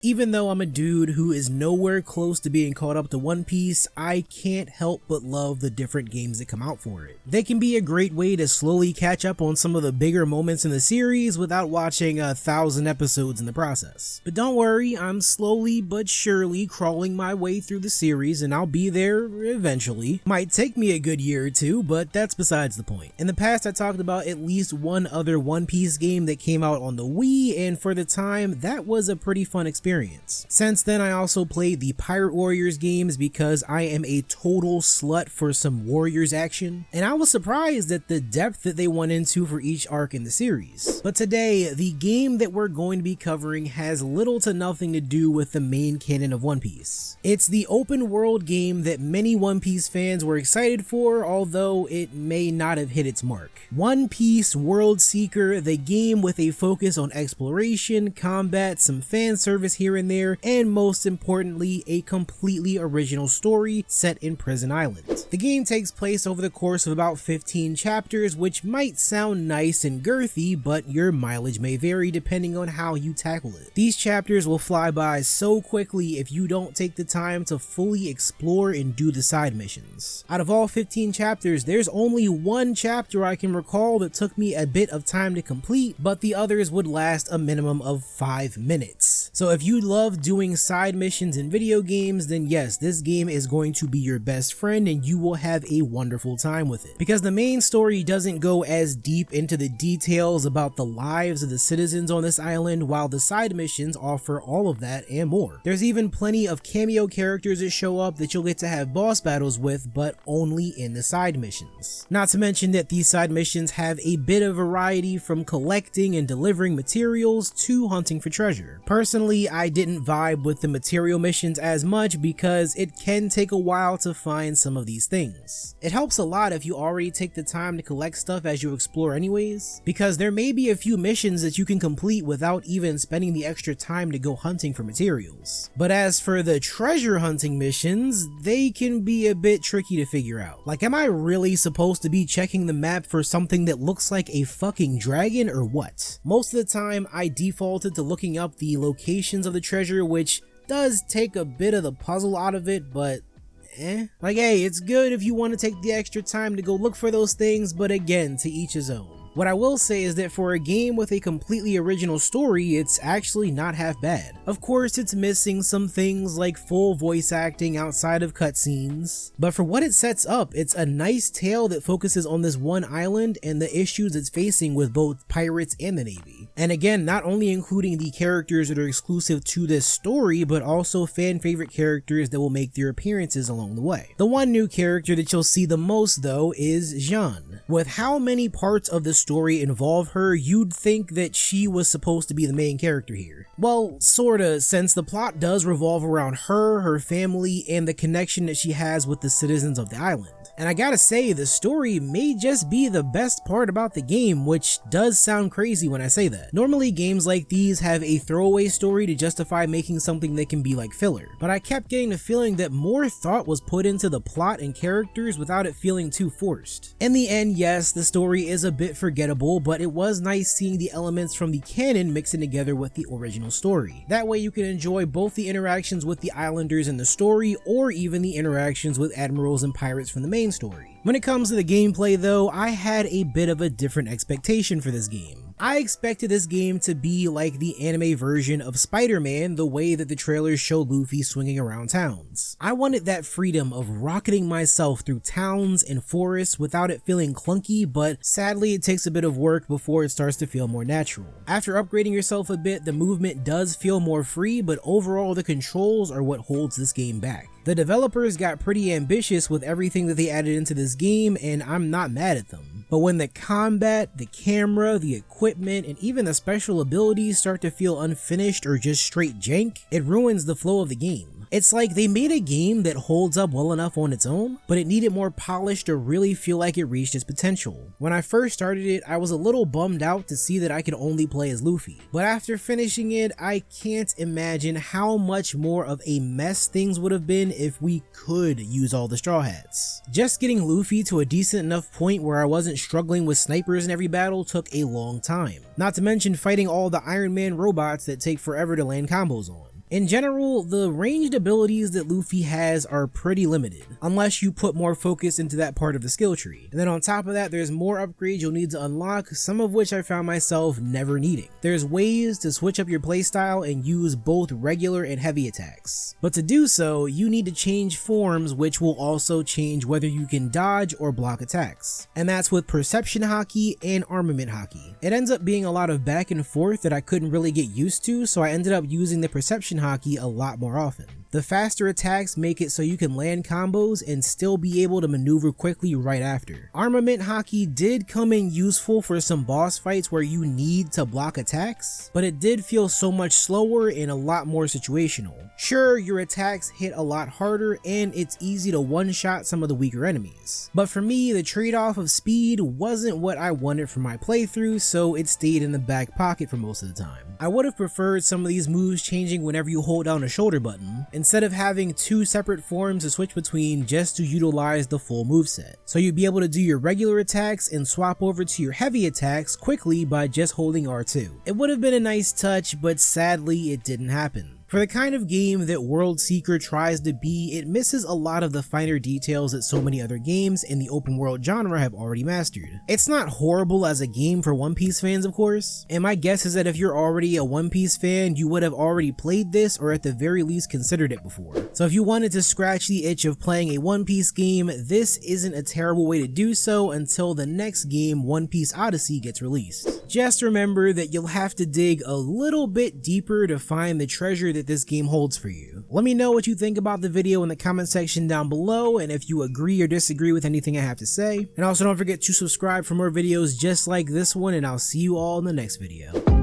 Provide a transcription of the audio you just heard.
Even though I'm a dude who is nowhere close to being caught up to One Piece, I can't help but love the different games that come out for it. They can be a great way to slowly catch up on some of the bigger moments in the series without watching 1,000 episodes in the process. But don't worry, I'm slowly but surely crawling my way through the series and I'll be there eventually. Might take me a good year or two, but that's besides the point. In the past, I talked about at least one other One Piece game that came out on the Wii, and for the time, that was a pretty fun experience. Since then, I also played the Pirate Warriors games because I am a total slut for some Warriors action, and I was surprised at the depth that they went into for each arc in the series. But today, the game that we're going to be covering has little to nothing to do with the main canon of One Piece. It's the open world game that many One Piece fans were excited for, although it may not have hit its mark. One Piece World Seeker, the game with a focus on exploration, combat, some fan service here and there, and most importantly, a completely original story set in Prison Island. The game takes place over the course of about 15 chapters, which might sound nice and girthy, but your mileage may vary depending on how you tackle it. These chapters will fly by so quickly if you don't take the time to fully explore and do the side missions. Out of all 15 chapters, there's only one chapter I can recall that took me a bit of time to complete, but the others would last a minimum of 5 minutes. So if you love doing side missions in video games, then yes, this game is going to be your best friend and you will have a wonderful time with it. Because the main story doesn't go as deep into the details about the lives of the citizens on this island, while the side missions offer all of that and more. There's even plenty of cameo characters that show up that you'll get to have boss battles with, but only in the side missions. Not to mention that these side missions have a bit of variety, from collecting and delivering materials to hunting for treasure. Personally, I didn't vibe with the material missions as much because it can take a while to find some of these things. It helps a lot if you already take the time to collect stuff as you explore anyways, because there may be a few missions that you can complete without even spending the extra time to go hunting for materials. But as for the treasure hunting missions, they can be a bit tricky to figure out. Like, am I really supposed to be checking the map for something that looks like a fucking dragon or what? Most of the time, I defaulted to looking up the locations of the treasure, which does take a bit of the puzzle out of it, but like, hey, it's good if you want to take the extra time to go look for those things, but again, to each his own. What I will say is that for a game with a completely original story, it's actually not half bad. Of course, it's missing some things like full voice acting outside of cutscenes, but for what it sets up, it's a nice tale that focuses on this one island and the issues it's facing with both pirates and the Navy. And again, not only including the characters that are exclusive to this story, but also fan favorite characters that will make their appearances along the way. The one new character that you'll see the most though is Jeanne. With how many parts of the story involve her, you'd think that she was supposed to be the main character here. Well, sorta, since the plot does revolve around her, her family, and the connection that she has with the citizens of the island. And I gotta say, the story may just be the best part about the game, which does sound crazy when I say that. Normally games like these have a throwaway story to justify making something that can be like filler, but I kept getting the feeling that more thought was put into the plot and characters without it feeling too forced. In the end, yes, the story is a bit forgettable, but it was nice seeing the elements from the canon mixing together with the original story. That way you can enjoy both the interactions with the islanders in the story, or even the interactions with admirals and pirates from the main story. When it comes to the gameplay though, I had a bit of a different expectation for this game. I expected this game to be like the anime version of Spider-Man, the way that the trailers show Luffy swinging around towns. I wanted that freedom of rocketing myself through towns and forests without it feeling clunky, but sadly it takes a bit of work before it starts to feel more natural. After upgrading yourself a bit, the movement does feel more free, but overall the controls are what holds this game back. The developers got pretty ambitious with everything that they added into this game, and I'm not mad at them. But when the combat, the camera, the equipment, and even the special abilities start to feel unfinished or just straight jank, it ruins the flow of the game. It's like they made a game that holds up well enough on its own, but it needed more polish to really feel like it reached its potential. When I first started it, I was a little bummed out to see that I could only play as Luffy. But after finishing it, I can't imagine how much more of a mess things would have been if we could use all the Straw Hats. Just getting Luffy to a decent enough point where I wasn't struggling with snipers in every battle took a long time. Not to mention fighting all the Iron Man robots that take forever to land combos on. In general, the ranged abilities that Luffy has are pretty limited, unless you put more focus into that part of the skill tree. And then on top of that, there's more upgrades you'll need to unlock, some of which I found myself never needing. There's ways to switch up your playstyle and use both regular and heavy attacks. But to do so, you need to change forms, which will also change whether you can dodge or block attacks. And that's with Perception Haki and Armament Haki. It ends up being a lot of back and forth that I couldn't really get used to, so I ended up using the Perception Haki a lot more often. The faster attacks make it so you can land combos and still be able to maneuver quickly right after. Armament Haki did come in useful for some boss fights where you need to block attacks, but it did feel so much slower and a lot more situational. Sure, your attacks hit a lot harder and it's easy to one-shot some of the weaker enemies, but for me the trade-off of speed wasn't what I wanted for my playthrough, so it stayed in the back pocket for most of the time. I would have preferred some of these moves changing whenever you hold down a shoulder button, instead of having two separate forms to switch between just to utilize the full moveset. So you'd be able to do your regular attacks and swap over to your heavy attacks quickly by just holding R2. It would have been a nice touch, but sadly it didn't happen. For the kind of game that World Seeker tries to be, it misses a lot of the finer details that so many other games in the open world genre have already mastered. It's not horrible as a game for One Piece fans, of course, and my guess is that if you're already a One Piece fan, you would have already played this or at the very least considered it before. So if you wanted to scratch the itch of playing a One Piece game, this isn't a terrible way to do so until the next game, One Piece Odyssey, gets released. Just remember that you'll have to dig a little bit deeper to find the treasure that this game holds for you. Let me know what you think about the video in the comment section down below, and if you agree or disagree with anything I have to say. And also don't forget to subscribe for more videos just like this one, and I'll see you all in the next video.